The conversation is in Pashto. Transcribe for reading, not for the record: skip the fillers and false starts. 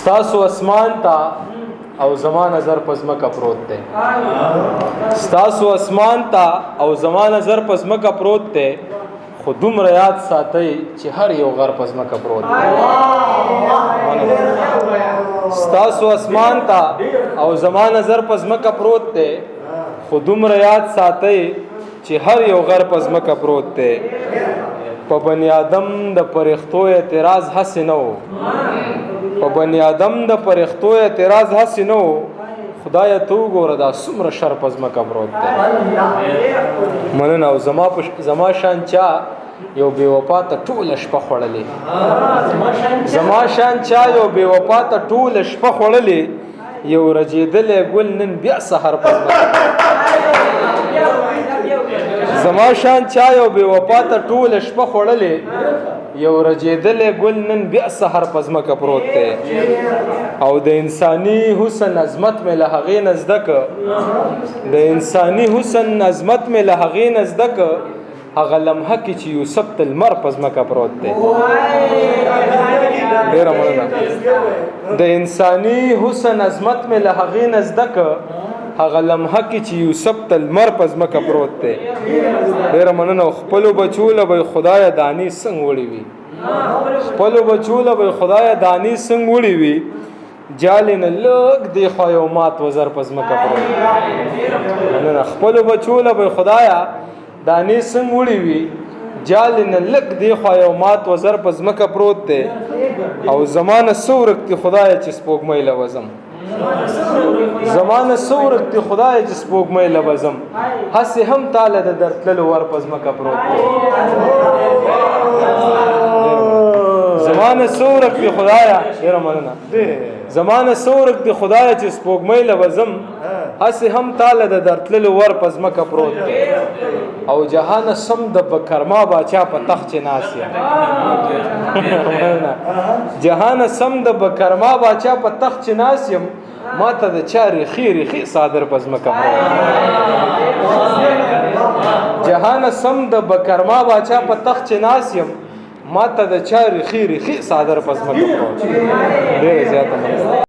ستاسو اسمان ته او زما نظر پزمکه پروت دی ستاسو اسمان ته او زما نظر پزمکه پروت دی خو دومره یاد ساتئ چې هر یو غر پزمکه پروت دی ستاسو اسمان ته او زما نظر پزمکه پروت دی خو دومره یاد ساتئ چې هر یو غر پزمکه پروت دی په بنی آدم د پرښتو اعتراض هسې نه و په بنی آدم د پرښتو اعتراض هسې نه و خدایه ته وګوره دا څومره شر په ځمکه پروت دی مننه او زما شان چا یو بې وفا ته ټوله شپه خوړلې زما شان چا یو بې وفا ته ټوله شپه خوړلې یو رجېدلی ګل نن بیا سحر په ځمکه زما شان چا یو بې وفا ته ټوله شپه خوړلې یو رجېدلی ګل نن بیا سحر په ځمکه پروت دی او د انساني حسن عظمت مې له هغې نه زده که د انساني حسن عظمت مې له هغې نه زده که هغه لمحه کې چې یوسف ته لمر په ځمکه پروت دی ډېره مننه د انساني حسن عظمت مې له هغې نه زده که هغه لمحه کې چې یوسف ته لمر په ځمکه پروت دی ډېره مننه خپلو بچو له به خدایه دانې څنګه وړې وي خپلو بچو له به خدایه دانې څنګه وړې وي جالې نه لږ دی خوا یو مات وزر په ځمکه پروت دی مننه خپلو بچو له به خدایه دانې څنګه وړې وي جالې نه لږ دی خوا یو مات وزر په ځمکه پروت دی او زمانه څه ورک دی خدایه چې سپوږمۍ له وزم زمانه څه ورک دی خدایه چې سپوږمۍ له وزم هسې هم تاله د درتللو ور په ځمکه پروت دی زمانه څه ورک دی خدایه ډېره مننه زمانه څه ورک دی خدایه چې سپوږمۍ له وزم هسې هم تاله د درتللو ور په ځمکه پروت دی او جهانه سم د بکرما باچا په تخت چې ناست یم جهانه سم د بکرما باچا په تخت چې ناست یم ما ته د چا ریخي ریخي صادر په ځمکه پروت جهانه سم د بکرما باچا په تخت چې ناست یم ما ته د چا ریخي ریخي صادر په ځمکه پروت ډېره زیاته